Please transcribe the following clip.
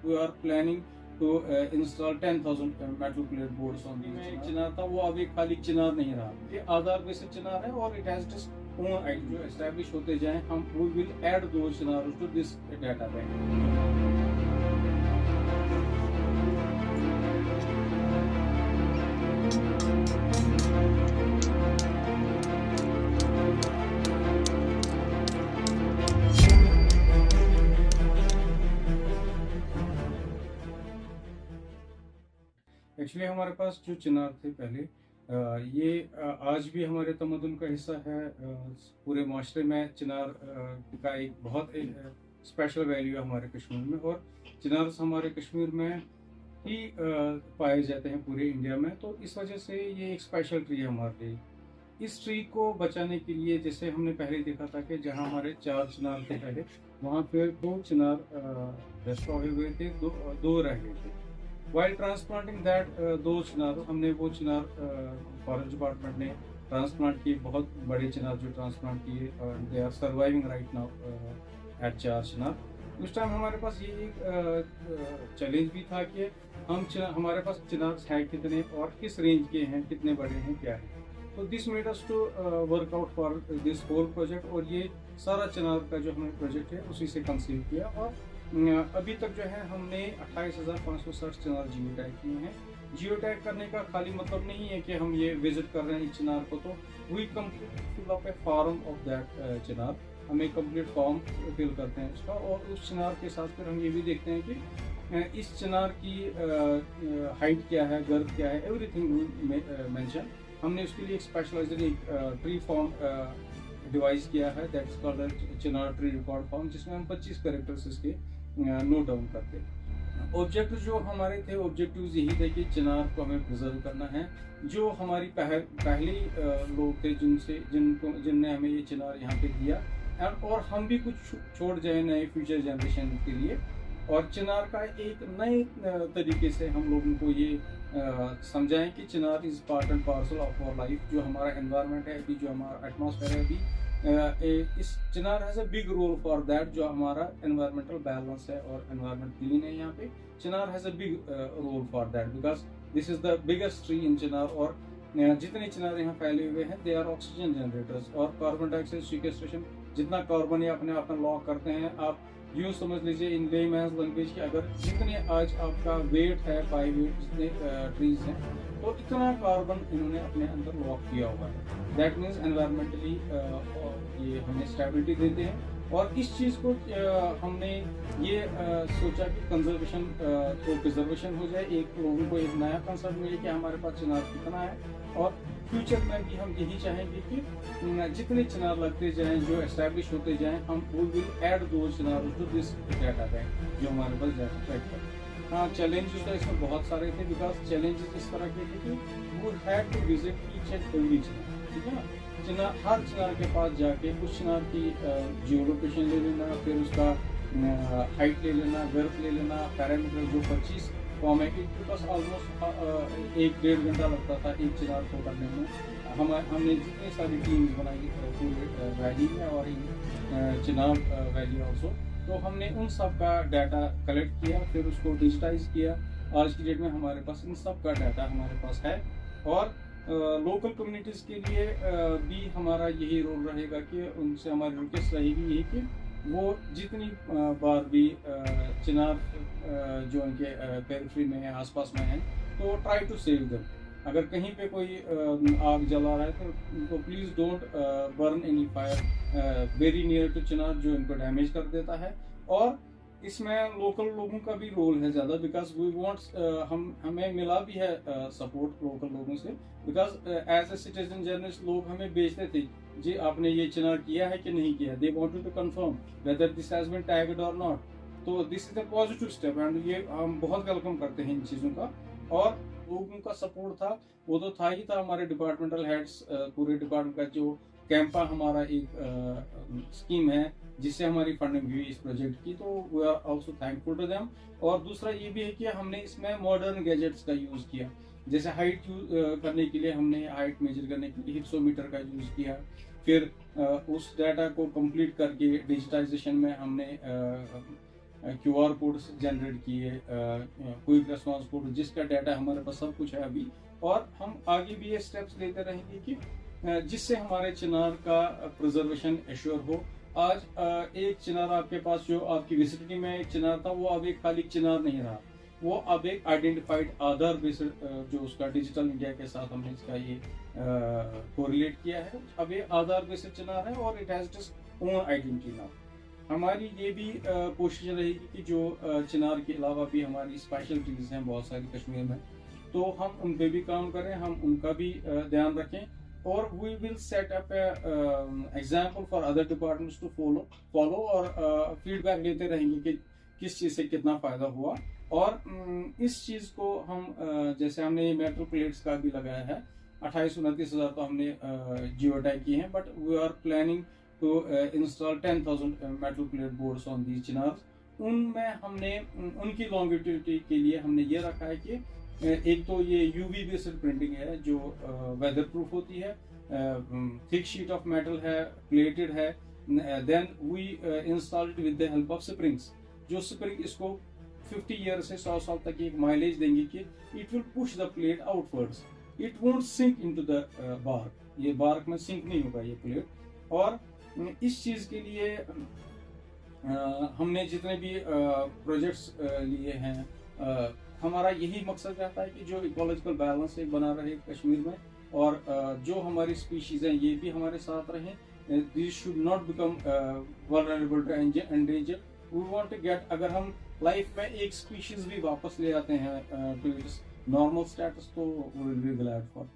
we are planning to install 10,000 metal plate boards on these. में चिनार था, वो अभी खाली चिनार नहीं रहा, ये आधार बेसिस चिनार है और it has just own ID जो establish होते जाएं, हम we will add those चिनारों to this data bank. Actually हमारे पास जो चिनार थे पहले, ये आज भी हमारे तमद्दुन का हिस्सा है। पूरे माशरे में चिनार का एक बहुत स्पेशल वैल्यू है हमारे कश्मीर में, और चिनार हमारे कश्मीर में ही पाए जाते हैं पूरे इंडिया में। तो इस वजह से ये एक स्पेशल ट्री है हमारे लिए। इस ट्री को बचाने के लिए, जैसे हमने पहले देखा था कि जहाँ हमारे 4 चिनार थे पहले, वहाँ पे 2 चिनार डिस्ट्रॉय हुए थे, दो रह गए थे। वाइल ट्रांसप्लांटिंग दैट दो चिनार, हमने वो चिनार फॉरेस्ट डिपार्टमेंट ने ट्रांसप्लांट किए, बहुत बड़े चिनार जो ट्रांसप्लांट किए, और they are surviving right now at 4 chinar. उस टाइम हमारे पास ये एक चैलेंज भी था कि हमारे पास चिनार हैं कितने और किस रेंज के हैं, कितने बड़े हैं, क्या है। तो this made us to work out for this whole project, और ये सारा चिनार का जो हमें प्रोजेक्ट है उसी से कंसीव किया। और अभी तक जो है हमने 28,560 चिनार जियो टैग किए हैं। जियो टैग करने का खाली मतलब नहीं है कि हम ये विजिट कर रहे हैं इस चिनार को, तो we complete fill up a form of that chinar, हम एक कंप्लीट फॉर्म फिल करते हैं उसका, और उस चिनार के साथ फिर हम ये भी देखते हैं कि इस चिनार की हाइट क्या है, गर्थ क्या है, एवरीथिंग मेंशन। हमने उसके लिए एक स्पेशलाइज्ड एक ट्री फॉर्म डिवाइस किया है, that's called Chinar tree record form, जिसमें हम 25 कैरेक्टर्स इसके नोट डाउन करते हैं। ऑब्जेक्टिव जो हमारे थे, ऑब्जेक्टिव्स यही थे कि चिनार को हमें प्रिजर्व करना है। जो हमारी पहली लोग थे जिनने हमें ये चिनार यहाँ पे दिया, और हम भी कुछ छोड़ जाए नए फ्यूचर जनरेशन के लिए। और चिनार का एक नए तरीके से हम लोगों को ये समझाएं कि chinar is part and parcel of our life. जो हमारा एनवायरनमेंट है अभी, जो हमारा एटमॉस्फेयर है अभी, इस chinar has a big role for that. जो हमारा एनवायरमेंटल बैलेंस है और एनवायरनमेंट क्लीन है यहाँ पे, chinar has a big role for that, because this is the biggest tree in chinar. और जितने चिनार यहाँ फैले हुए हैं, दे आर ऑक्सीजन जनरेटर्स, और कार्बन डाइऑक्साइड सीक्वेस्ट्रेशन, जितना कार्बन ये अपने आप में लॉक करते हैं। आप यूँ समझ लीजिए इन लेमैन्स लैंग्वेज कि अगर जितने आज आपका वेट है, बाई वेट जितने ट्रीज हैं, तो इतना कार्बन इन्होंने अपने अंदर लॉक किया हुआ है। दैट मीन्स एनवायरमेंटली ये हमें स्टेबिलिटी देते हैं। और इस चीज़ को हमने ये सोचा कि कंजर्वेशन तो प्रिजर्वेशन हो जाए, एक लोगों को एक नया कंसेप्ट मिले कि हमारे पास चिनार कितना है। और फ्यूचर में भी हम यही चाहेंगे कि जितने चिनार लगते जाएं, जो एस्टैब्लिश होते जाएं, हम वो विल ऐड दो चिनार टू दिस डाटा बैंक जो हमारे पास डाटा ट्रैक कर। हाँ, चैलेंजेस तो इसमें बहुत सारे थे, बिकॉज चैलेंजेस इस तरह के थे कि वो had to visit each and every chinar, ठीक है ना। चिनार, हर चिनार के पास जाके उस चिनार की जियो लोकेशन ले लेना, फिर उसका हाइट ले लेना, गर्थ ले लेना, पैरामीटर जो 25 फॉर्म है, क्योंकि बस ऑलमोस्ट 1-1.5 घंटा लगता था एक चिनार को करने में। हमने जितनी सारी टीम्स बनाई पूरे वैली में और चिनार वैली ऑल्सो, तो हमने उन सब का डाटा कलेक्ट किया, फिर उसको डिजिटाइज किया। आज की डेट में हमारे पास इन सब का डाटा हमारे पास है। और लोकल कम्युनिटीज़ के लिए भी हमारा यही रोल रहेगा कि उनसे हमारी रिक्वेस्ट रहेगी यही कि वो जितनी बार भी चिनार जो उनके पेरिफेरी में है, आसपास में है, तो ट्राई टू सेव देम। अगर कहीं पे कोई आग जला रहा है तो please don't burn any fire very near to chinar, जो इनको डैमेज कर देता है। और इसमें लोकल लोगों का भी रोल है ज़्यादा, बिकॉज वी वांट्स हमें मिला भी है सपोर्ट लोकल लोगों से, because as a citizen journalist लोग हमें भेजते थे, जी आपने ये चिनार किया है कि नहीं किया। They wanted to confirm whether this has been tagged और नॉट। तो this is a positive step, and ये हम बहुत वेलकम करते हैं इन चीज़ों का। और लोगों का सपोर्ट था, वो तो था ही था। हमारे डिपार्टमेंटल हेड्स, पूरे डिपार्टमेंट का जो कैंपा हमारा एक स्कीम है जिससे हमारी फंडिंग हुई इस प्रोजेक्ट की, तो we are also thankful to them. और दूसरा ये भी है कि हमने इसमें मॉडर्न गैजेट्स का यूज़ किया, जैसे हाइट करने के लिए हमने हाइट मेजर करने के लिए हिप्सोमीटर का यूज़ किया। फिर उस डाटा को कंप्लीट करके डिजिटाइजेशन में हमने QR कोड जनरेट किए, क्विक रेस्पॉन्स कोड, जिसका डाटा हमारे पास सब कुछ है अभी। और हम आगे भी ये स्टेप्स लेते रहेंगे कि जिससे हमारे चिनार का प्रिजर्वेशन एश्योर हो। आज एक चिनार आपके पास, जो आपकी विसिटिंग में एक चिनार था, वो अब एक खाली चिनार नहीं रहा, वो अब एक आइडेंटिफाइड आधार बेस्ड, जो उसका डिजिटल इंडिया के साथ हमने इसका ये कोरिलेट किया है, अब ये आधार बेस्ड चिनार है और it has just own identity now. हमारी ये भी कोशिश रहेगी कि जो चिनार के अलावा भी हमारी स्पेशलिटीज हैं बहुत सारी कश्मीर में, तो हम उन पे भी काम करें, हम उनका भी ध्यान रखें, और we will set up example for other departments to follow और फीडबैक लेते रहेंगे कि किस चीज़ से कितना फ़ायदा हुआ। और इस चीज़ को हम जैसे हमने ये मेटल प्लेट्स का भी लगाया है, 28-29 हज़ार तो हमने जियो टैग किए हैं, but we are planning to install 10,000 metal plate boards on the chinars. उनमें हमने उनकी लॉन्गिट्यूडिटी के लिए हमने ये रखा है कि एक तो ये यूवी बेस्ड प्रिंटिंग है जो वेदर प्रूफ होती है, थिक शीट ऑफ मेटल है, प्लेटेड है, then we installed with the help of springs, जो स्प्रिंग इसको 50 ईयर से 100 साल तक एक माइलेज देंगे कि it will push the plate outwards, it won't sink into the bark, ये बार्क में सिंक नहीं होगा ये प्लेट। और इस चीज़ के लिए हमने जितने भी प्रोजेक्ट्स लिए हैं, हमारा यही मकसद रहता है कि जो इकोलॉजिकल बैलेंस एक बना रहे कश्मीर में, और जो हमारी स्पीशीज़ हैं ये भी हमारे साथ रहें, this should not become vulnerable to endanger. We want to get, अगर हम लाइफ में एक स्पीशीज़ भी वापस ले आते हैं टू इट्स नॉर्मल स्टेटस, तो we will be glad for.